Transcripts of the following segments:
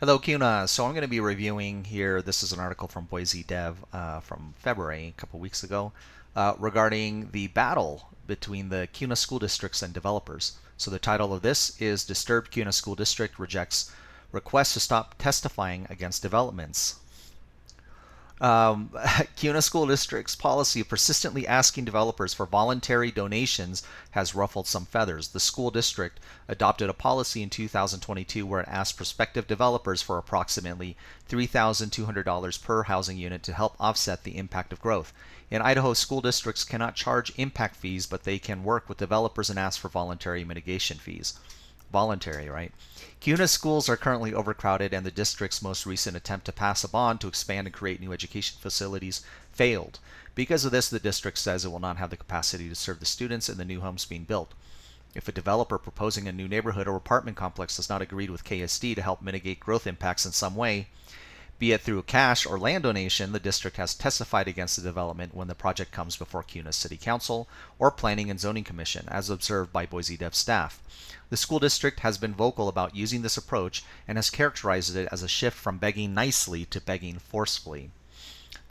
Hello, Kuna. So I'm going to be reviewing here. This is an article from Boise Dev from February, a couple weeks ago, regarding the battle between the Kuna school districts and developers. So the title of this is Disturbed Kuna School District Rejects Request to Stop Testifying Against Developments. Kuna School District's policy of persistently asking developers for voluntary donations has ruffled some feathers. The school district adopted a policy in 2022 where it asked prospective developers for approximately $3,200 per housing unit to help offset the impact of growth. In Idaho, school districts cannot charge impact fees, but they can work with developers and ask for voluntary mitigation fees. Voluntary, right? Kuna schools are currently overcrowded, and the district's most recent attempt to pass a bond to expand and create new education facilities failed. Because of this, the district says it will not have the capacity to serve the students in the new homes being built. If a developer proposing a new neighborhood or apartment complex does not agree with KSD to help mitigate growth impacts in some way, be it through cash or land donation, the district has testified against the development when the project comes before Kuna City Council or Planning and Zoning Commission, as observed by Boise Dev staff. The school district has been vocal about using this approach and has characterized it as a shift from begging nicely to begging forcefully.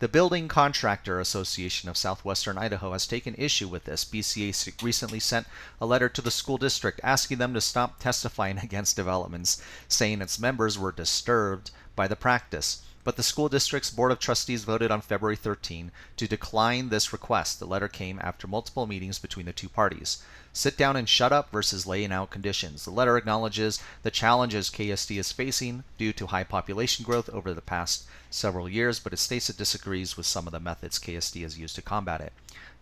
The Building Contractor Association of Southwestern Idaho has taken issue with this. BCA recently sent a letter to the school district asking them to stop testifying against developments, saying its members were disturbed by the practice. But the school district's Board of Trustees voted on February 13 to decline this request. The letter came after multiple meetings between the two parties. Sit down and shut up versus laying out conditions. The letter acknowledges the challenges KSD is facing due to high population growth over the past several years, but it states it disagrees with some of the methods KSD has used to combat it.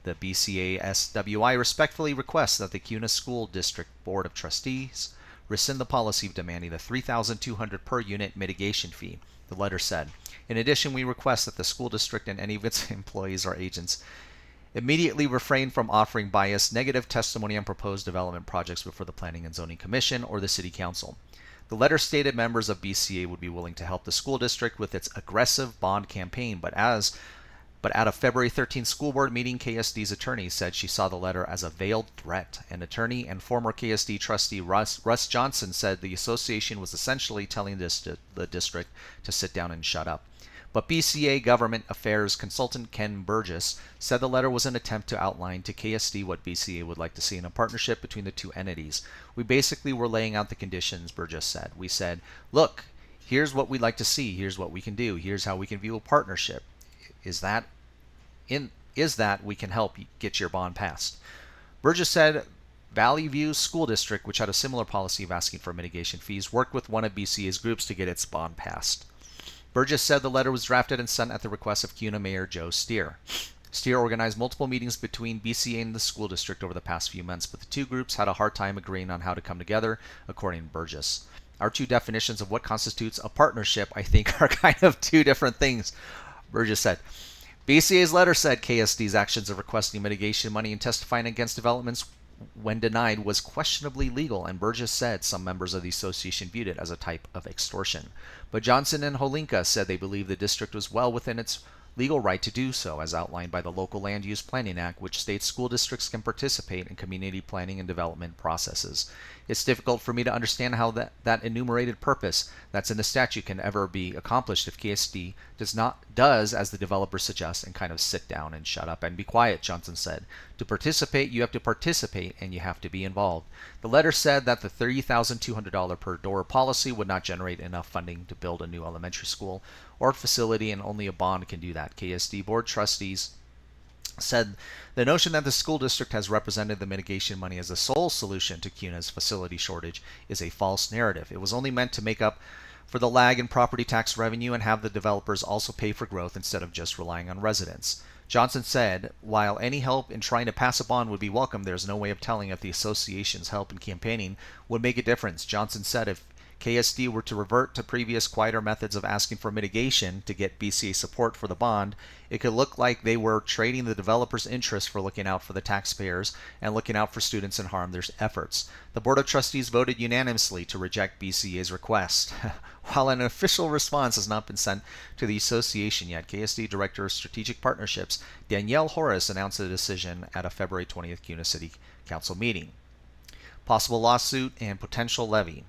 The BCA SWI respectfully requests that the Kuna School District Board of Trustees rescind the policy of demanding the $3,200 per unit mitigation fee, the letter said. In addition, we request that the school district and any of its employees or agents immediately refrain from offering biased negative testimony on proposed development projects before the Planning and Zoning Commission or the City Council. The letter stated members of BCA would be willing to help the school district with its aggressive bond campaign, but at a February 13th school board meeting, KSD's attorney said she saw the letter as a veiled threat. An attorney and former KSD trustee Russ Johnson said the association was essentially telling the district to sit down and shut up. But BCA Government Affairs consultant Ken Burgess said the letter was an attempt to outline to KSD what BCA would like to see in a partnership between the two entities. We basically were laying out the conditions, Burgess said. We said, look, here's what we'd like to see, here's what we can do, here's how we can view a partnership. Is that we can help get your bond passed. Burgess said Valley View School District, which had a similar policy of asking for mitigation fees, worked with one of BCA's groups to get its bond passed. Burgess said the letter was drafted and sent at the request of Kuna Mayor Joe Steer. Steer organized multiple meetings between BCA and the school district over the past few months, but the two groups had a hard time agreeing on how to come together, according to Burgess. Our two definitions of what constitutes a partnership, I think, are kind of two different things, Burgess said. BCA's letter said KSD's actions of requesting mitigation money and testifying against developments when denied was questionably legal, and Burgess said some members of the association viewed it as a type of extortion. But Johnson and Holinka said they believe the district was well within its legal right to do so, as outlined by the Local Land Use Planning Act, which states school districts can participate in community planning and development processes. It's difficult for me to understand how that enumerated purpose that's in the statute can ever be accomplished if KSD does as the developer suggests and kind of sit down and shut up and be quiet, Johnson said. To participate, you have to participate and you have to be involved. The letter said that the $30,200 per door policy would not generate enough funding to build a new elementary school or facility, and only a bond can do that. KSD board trustees said the notion that the school district has represented the mitigation money as the sole solution to Kuna's facility shortage is a false narrative. It was only meant to make up for the lag in property tax revenue and have the developers also pay for growth instead of just relying on residents. Johnson said, while any help in trying to pass a bond would be welcome, there's no way of telling if the association's help in campaigning would make a difference. Johnson said if KSD were to revert to previous quieter methods of asking for mitigation to get BCA support for the bond, it could look like they were trading the developer's interest for looking out for the taxpayers and looking out for students and harm their efforts. The Board of Trustees voted unanimously to reject BCA's request. While an official response has not been sent to the association yet, KSD Director of Strategic Partnerships Danielle Horace announced the decision at a February 20th Kuna City Council meeting. Possible lawsuit and potential levy.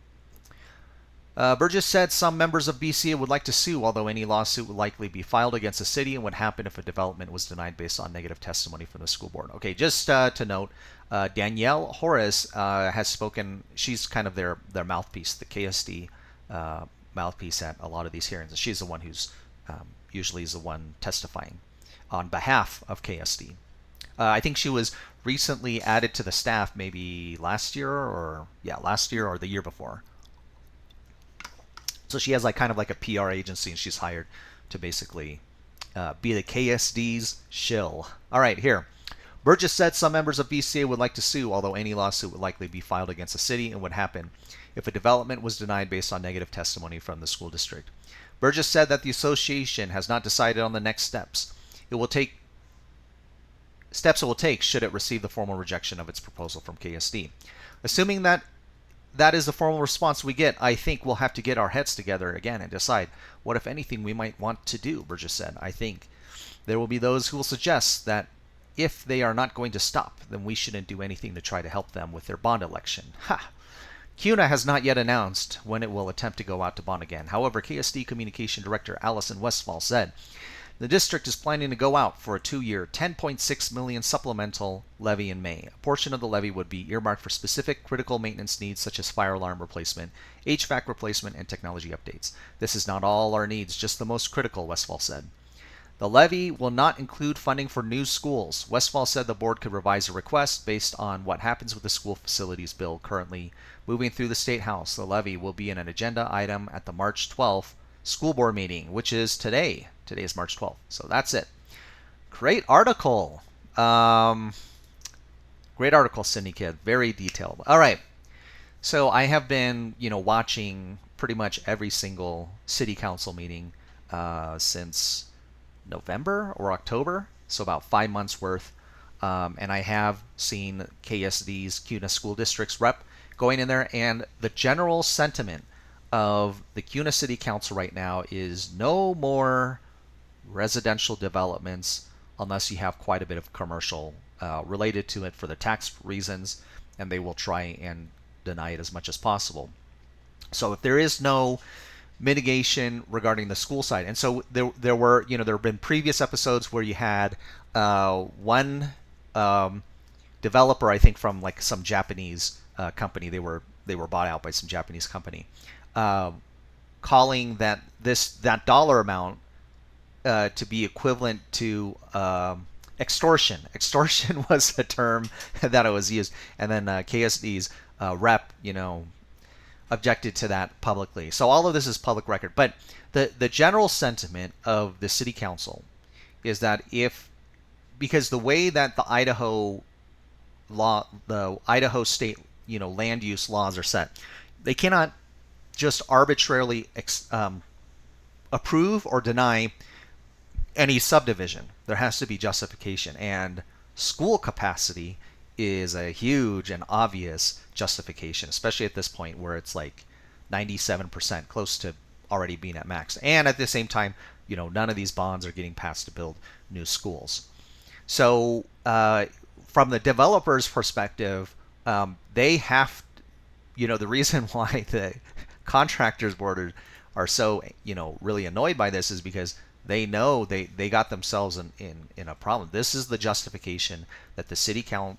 Burgess said some members of BCA would like to sue, although any lawsuit would likely be filed against the city and would happen if a development was denied based on negative testimony from the school board. Okay, just to note, Danielle Horace has spoken. She's kind of their mouthpiece, the KSD mouthpiece at a lot of these hearings. She's the one who's usually is the one testifying on behalf of KSD. I think she was recently added to the staff, maybe last year or the year before. So she has like kind of like a PR agency, and she's hired to basically be the KSD's shill. All right, here. Burgess said some members of BCA would like to sue, although any lawsuit would likely be filed against the city and would happen if a development was denied based on negative testimony from the school district. Burgess said that the association has not decided on the next steps. It will take should it receive the formal rejection of its proposal from KSD. Assuming that is the formal response we get, I think we'll have to get our heads together again and decide what, if anything, we might want to do, Burgess said. I think there will be those who will suggest that if they are not going to stop, then we shouldn't do anything to try to help them with their bond election. Ha! Kuna has not yet announced when it will attempt to go out to bond again. However, KSD Communication Director Allison Westfall said the district is planning to go out for a 2-year, $10.6 million supplemental levy in May. A portion of the levy would be earmarked for specific critical maintenance needs such as fire alarm replacement, HVAC replacement, and technology updates. This is not all our needs, just the most critical, Westfall said. The levy will not include funding for new schools. Westfall said the board could revise a request based on what happens with the school facilities bill currently moving through the State House. The levy will be an agenda item at the March 12th school board meeting, which is today. Today is March 12th. So that's it. Great article. Great article, Sydney Kid. Very detailed. All right. So I have been, watching pretty much every single city council meeting since November or October. So about 5 months worth. And I have seen KSD's Kuna School District's rep going in there. And the general sentiment of the Kuna City Council right now is no more residential developments unless you have quite a bit of commercial related to it for the tax reasons, and they will try and deny it as much as possible. So if there is no mitigation regarding the school side, and so there have been previous episodes where you had one developer, I think from like some Japanese company, they were bought out by some Japanese company, calling that dollar amount to be equivalent to extortion. Extortion was the term that it was used, and then KSD's rep, objected to that publicly. So all of this is public record. But the general sentiment of the city council is that because the way that the Idaho state land use laws are set, they cannot just arbitrarily approve or deny any subdivision. There has to be justification, and school capacity is a huge and obvious justification, especially at this point where it's like 97%, close to already being at max. And at the same time, none of these bonds are getting passed to build new schools. So from the developer's perspective, they have, the reason why the contractors board are so, really annoyed by this is because they know they got themselves in a problem. This is the justification that the city council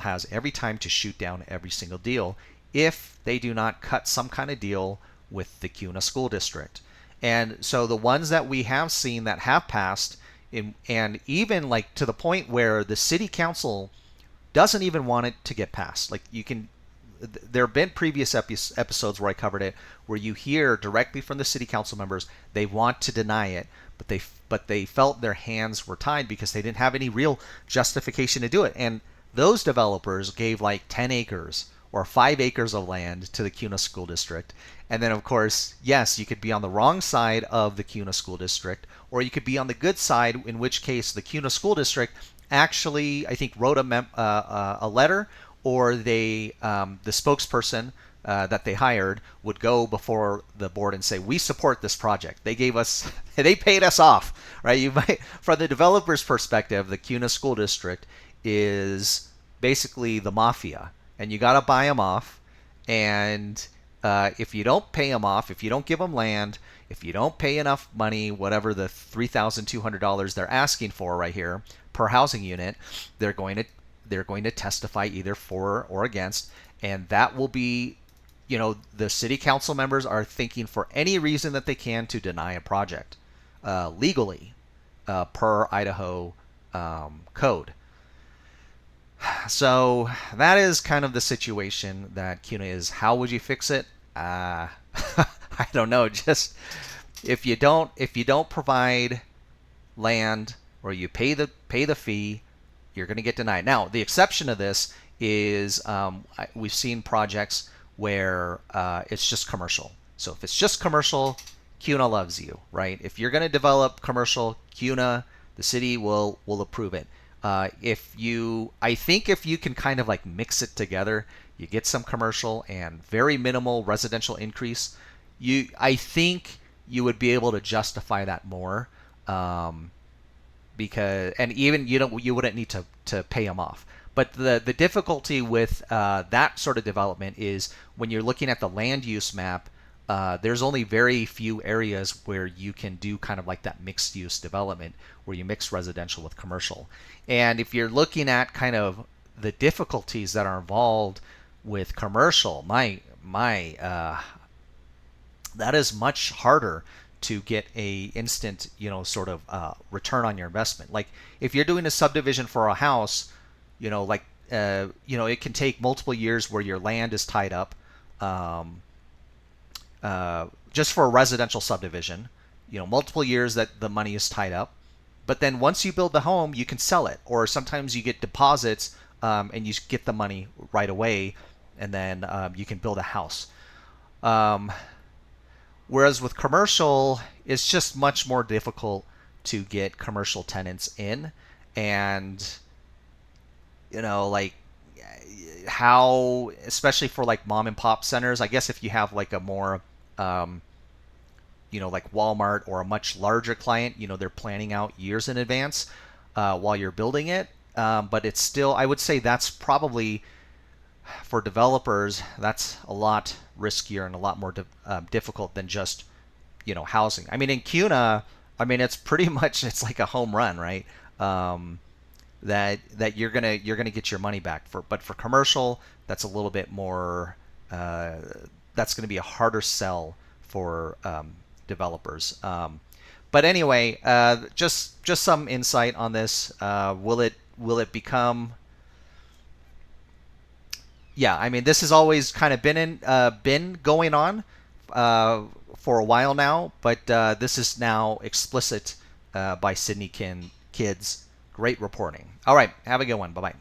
has every time to shoot down every single deal if they do not cut some kind of deal with the Kuna School District. And so the ones that we have seen that have passed, and even like to the point where the city council doesn't even want it to get passed. Like there have been previous episodes where I covered it, where you hear directly from the city council members they want to deny it, but they felt their hands were tied because they didn't have any real justification to do it. And those developers gave like 10 acres or 5 acres of land to the Kuna School District. And then, of course, yes, you could be on the wrong side of the Kuna School District, or you could be on the good side, in which case the Kuna School District actually, I think, wrote a letter, or the spokesperson that they hired would go before the board and say, we support this project. They paid us off, right? From the developer's perspective, the Kuna School District is basically the mafia, and you got to buy them off. And If you don't pay them off, if you don't give them land, if you don't pay enough money, whatever the $3,200 they're asking for right here per housing unit, they're going to testify either for or against, and that will be, the city council members are thinking for any reason that they can to deny a project legally per Idaho code. So that is kind of the situation that Kuna is. How would you fix it? I don't know. Just if you don't provide land or you pay the fee, you're going to get denied. Now, the exception to this is we've seen projects where it's just commercial. So if it's just commercial, Kuna loves you, right? If you're going to develop commercial, Kuna, the city will approve it. I think if you can kind of like mix it together, you get some commercial and very minimal residential increase. I think you would be able to justify that more. Because and even you wouldn't need to pay them off. But the difficulty with that sort of development is when you're looking at the land use map, there's only very few areas where you can do kind of like that mixed use development where you mix residential with commercial. And if you're looking at kind of the difficulties that are involved with commercial, that is much harder to get a instant, sort of return on your investment. Like if you're doing a subdivision for a house, it can take multiple years where your land is tied up, just for a residential subdivision, multiple years that the money is tied up. But then once you build the home, you can sell it, or sometimes you get deposits and you get the money right away, and then you can build a house. Whereas with commercial, it's just much more difficult to get commercial tenants in. And, like how, especially for like mom and pop centers, I guess if you have like a more, like Walmart or a much larger client, they're planning out years in advance while you're building it. But it's still, I would say that's probably for developers, that's a lot riskier and a lot more difficult than just housing. I mean, in Kuna, it's pretty much it's like a home run, right? That you're gonna get your money back for. But for commercial, that's a little bit more. That's going to be a harder sell for developers. But anyway, just some insight on this. Will it become? Yeah, this has always kind of been going on for a while now, but this is now explicit by Sydney Kids. Great reporting. All right, have a good one. Bye bye.